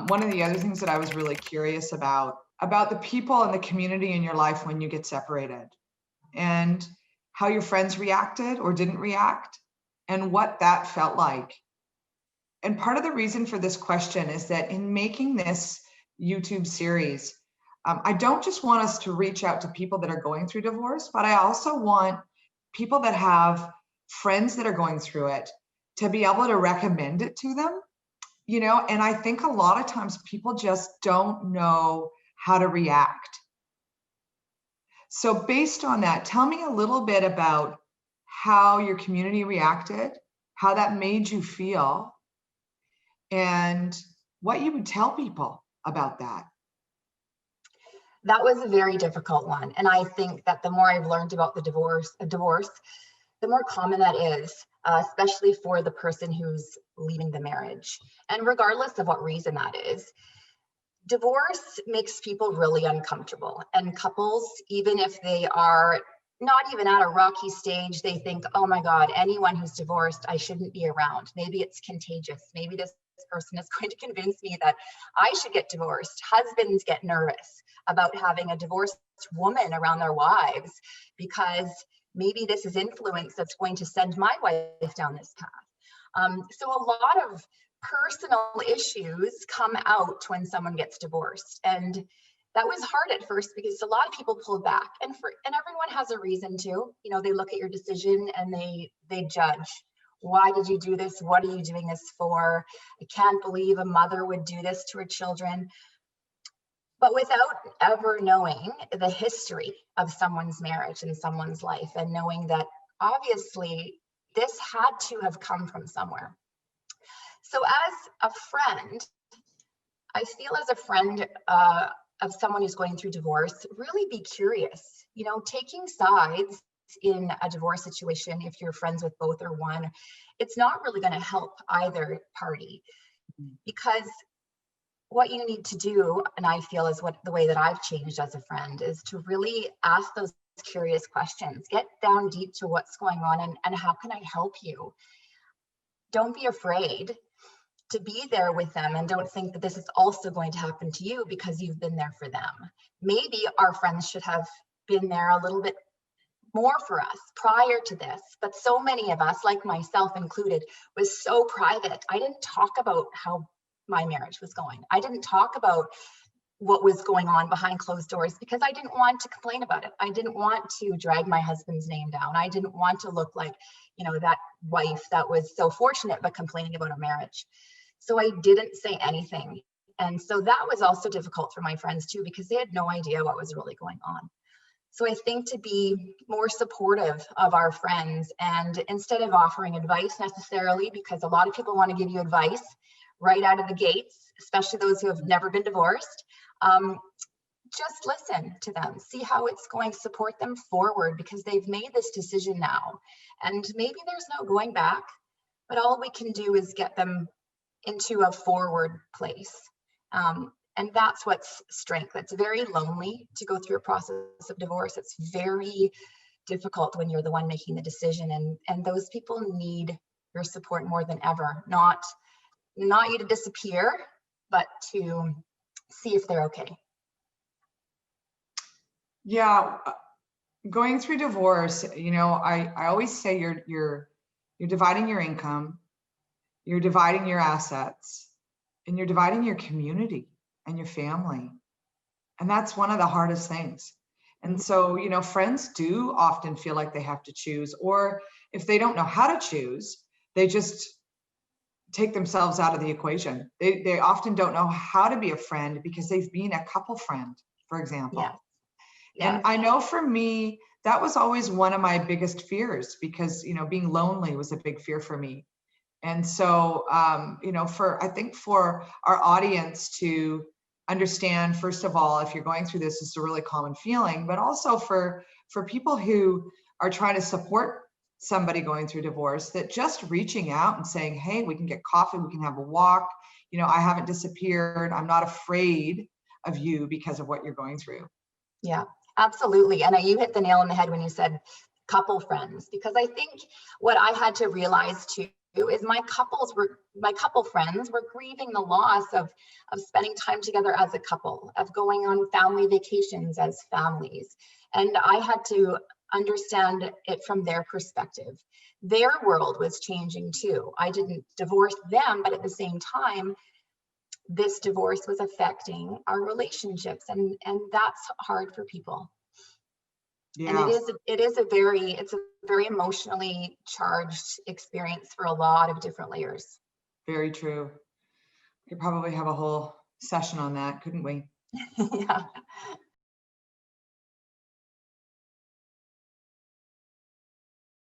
one of the other things that I was really curious about the people and the community in your life when you get separated, and how your friends reacted or didn't react, and what that felt like. And part of the reason for this question is that in making this YouTube series, I don't just want us to reach out to people that are going through divorce, but I also want people that have friends that are going through it to be able to recommend it to them, you know. And I think a lot of times people just don't know how to react. So based on that, tell me a little bit about how your community reacted, how that made you feel, and what you would tell people about that. That was a very difficult one. And I think that the more I've learned about the divorce, the more common that is, especially for the person who's leaving the marriage. And regardless of what reason that is, divorce makes people really uncomfortable. And couples, even if they are not even at a rocky stage, they think, oh my God, anyone who's divorced, I shouldn't be around. Maybe it's contagious. Maybe this person is going to convince me that I should get divorced. Husbands get nervous about having a divorced woman around their wives because maybe this is influence that's going to send my wife down this path. So a lot of personal issues come out when someone gets divorced. And that was hard at first because a lot of people pulled back, and everyone has a reason to. You know, they look at your decision and they judge. Why did you do this? What are you doing this for? I can't believe a mother would do this to her children. But without ever knowing the history of someone's marriage and someone's life, and knowing that obviously this had to have come from somewhere. So as a friend, I feel as a friend of someone who's going through divorce, really be curious, you know, taking sides in a divorce situation. If you're friends with both or one, it's not really going to help either party, because what you need to do, and I feel is what the way that I've changed as a friend, is to really ask those curious questions, get down deep to what's going on and how can I help you? Don't be afraid to be there with them, and don't think that this is also going to happen to you because you've been there for them. Maybe our friends should have been there a little bit more for us prior to this, but so many of us, like myself included, was so private. I didn't talk about how my marriage was going. I didn't talk about what was going on behind closed doors because I didn't want to complain about it. I didn't want to drag my husband's name down. I didn't want to look like, you know, that wife that was so fortunate but complaining about her marriage. So I didn't say anything. And so that was also difficult for my friends too, because they had no idea what was really going on. So I think to be more supportive of our friends, and instead of offering advice necessarily, because a lot of people want to give you advice right out of the gates, especially those who have never been divorced, just listen to them, see how it's going to support them forward, because they've made this decision now. And maybe there's no going back, but all we can do is get them into a forward place. And that's what's strength. It's very lonely to go through a process of divorce. It's very difficult when you're the one making the decision, and those people need your support more than ever. Not you to disappear, but to see if they're okay. Yeah, going through divorce, you know, I always say you're dividing your income, you're dividing your assets, and you're dividing your community and your family. And that's one of the hardest things. And so, you know, friends do often feel like they have to choose, or if they don't know how to choose, they just take themselves out of the equation. They often don't know how to be a friend because they've been a couple friend, for example. Yeah. Yeah. And I know for me, that was always one of my biggest fears, because, you know, being lonely was a big fear for me. And so, you know, I think for our audience to understand, first of all, if you're going through this, it's a really common feeling, but also for people who are trying to support somebody going through divorce, that just reaching out and saying, hey, we can get coffee, we can have a walk, you know, I haven't disappeared, I'm not afraid of you because of what you're going through. Yeah, absolutely. And you hit the nail on the head when you said couple friends, because I think what I had to realize too is my couple friends were grieving the loss of spending time together as a couple, of going on family vacations as families. And I had to understand it from their perspective. Their world was changing too. I didn't divorce them, but at the same time, this divorce was affecting our relationships, and that's hard for people. Yeah. And it's a very emotionally charged experience for a lot of different layers. Very true. We could probably have a whole session on that, couldn't we? Yeah.